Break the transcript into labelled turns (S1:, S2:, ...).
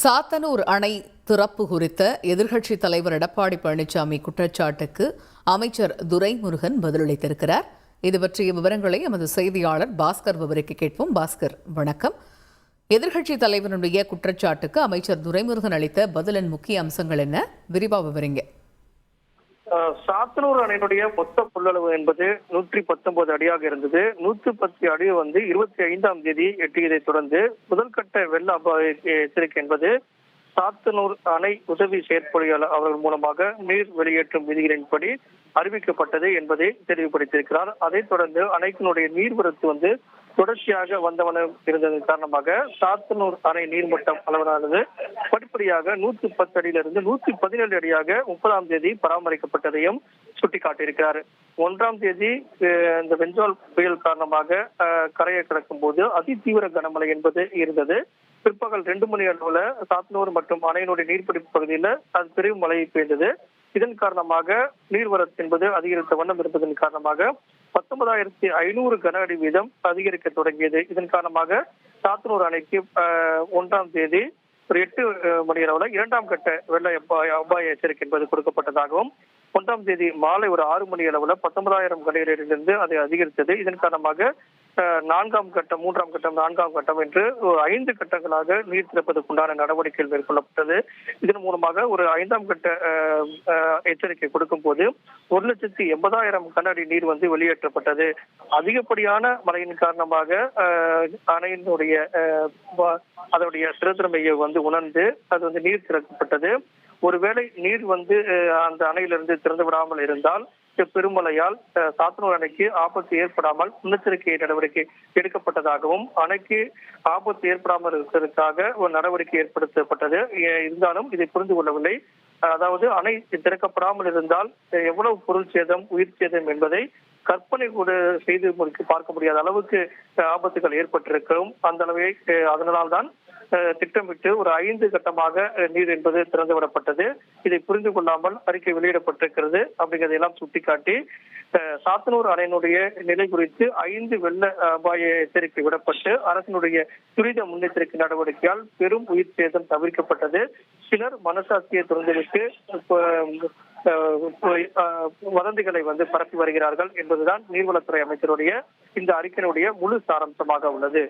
S1: சாத்தனூர் அணை திறப்பு குறித்த எதிர்க்கட்சித் தலைவர் எடப்பாடி பழனிசாமி குற்றச்சாட்டுக்கு அமைச்சர் துரைமுருகன் பதிலளித்திருக்கிறார். இது பற்றிய விவரங்களை எமது செய்தியாளர் பாஸ்கர் விவரிக்க கேட்போம். பாஸ்கர், வணக்கம். எதிர்க்கட்சித் தலைவருடைய குற்றச்சாட்டுக்கு அமைச்சர் துரைமுருகன் அளித்த பதிலின் முக்கிய அம்சங்கள் என்ன? விரிவா விவரிங்க.
S2: சாத்தனூர் அணையினுடைய மொத்த கொள்ளளவு என்பது 119 அடியாக இருந்தது. 110 அடி 25ஆம் தேதி எட்டியதை தொடர்ந்து முதல்கட்ட வெள்ள அபாய எச்சரிக்கை என்பது சாத்தனூர் அணை உதவி செயற்பொறியாளர் அவர்கள் மூலமாக நீர் வெளியேற்றும் விதிகளின்படி அறிவிக்கப்பட்டது என்பதை தெளிவுபடுத்தியிருக்கிறார். அதைத் தொடர்ந்து அணைக்கினுடைய நீர்வரத்து தொடர்ச்சியாக வந்தவனம் இருந்ததன் காரணமாக சாத்தனூர் அணை நீர்மட்டம் அளவானது படிப்படியாக 110 அடியிலிருந்து 117 அடியாக 30ஆம் தேதி பராமரிக்கப்பட்டதையும் சுட்டிக்காட்டியிருக்கிறார். 1ஆம் தேதி இந்த பெஞ்சால் புயல் காரணமாக கரையை கடக்கும் போது அதிதீவிர கனமழை என்பது இருந்தது. பிற்பகல் 2 மணி அளவுல சாத்தனூர் மற்றும் அணையினுடைய நீர்பிடிப்பு பகுதியில் அது பெரும் மழை பெய்தது. இதன் காரணமாக நீர்வரத்து என்பது அதிகரித்த வண்ணம் இருப்பதன் காரணமாக 19,500 கன அடி வீதம் அதிகரிக்க தொடங்கியது. இதன் காரணமாக சாத்தனூர் அணைக்கு 1ஆம் தேதி ஒரு 8 மணி அளவுல 2ஆம் கட்ட வெள்ள அபாய எச்சரிக்கை என்பது கொடுக்கப்பட்டதாகவும் 1ஆம் தேதி மாலை ஒரு 6 மணி அளவுல 19,000 கனஅடியிலிருந்து அதை அதிகரித்தது. இதன் காரணமாக 4ஆம் கட்டம், 3ஆம் கட்டம், 4ஆம் கட்டம் என்று 5 கட்டங்களாக நீர் திறப்பதற்குண்டான நடவடிக்கைகள் மேற்கொள்ளப்பட்டது. இதன் மூலமாக ஒரு 5ஆம் கட்ட எச்சரிக்கை கொடுக்கும் போது 1,80,000 கன அடி நீர் வெளியேற்றப்பட்டது. அதிகப்படியான மழையின் காரணமாக அணையினுடைய அதனுடைய திறத்திறமையை உணர்ந்து அது நீர் திறக்கப்பட்டது. ஒருவேளை நீர் அந்த அணையிலிருந்து திறந்து விடாமல் இருந்தால் பெருமழையால் சாத்தனூர் அணைக்கு ஆபத்து ஏற்படாமல் முன்னெச்சரிக்கை நடவடிக்கை எடுக்கப்பட்டதாகவும் அணைக்கு ஆபத்து ஏற்படாமல் இருப்பதற்காக ஒரு நடவடிக்கை ஏற்படுத்தப்பட்டது. இருந்தாலும் இதை புரிந்து கொள்ளவில்லை. அதாவது அணை திறக்கப்படாமல் இருந்தால் எவ்வளவு பொருள் சேதம், உயிர் சேதம் என்பதை கற்பனை கூட செய்து பார்க்க முடியாத அளவுக்கு ஆபத்துகள் ஏற்பட்டிருக்கிறோம். அந்த அளவை அதனால்தான் திட்டமிட்டு ஒரு 5 கட்டமாக நீர் என்பது திறந்துவிடப்பட்டது. இதை புரிந்து கொள்ளாமல் அறிக்கை வெளியிடப்பட்டிருக்கிறது அப்படிங்கிறதையெல்லாம் சுட்டிக்காட்டி சாத்தனூர் அணையினுடைய நிலை குறித்து 5 வெள்ள அபாய எச்சரிக்கை விடப்பட்டு அரசினுடைய துரித முன்னெச்சரிக்கை நடவடிக்கையால் பெரும் உயிர் சேதம் தவிர்க்கப்பட்டது. சிலர் மனசாட்சியை திறந்துவிட்டு வதந்திகளை பரப்பி வருகிறார்கள் என்பதுதான் நீர்வளத்துறை அமைச்சருடைய இந்த அறிக்கையினுடைய முழு சாராம்சமாக உள்ளது.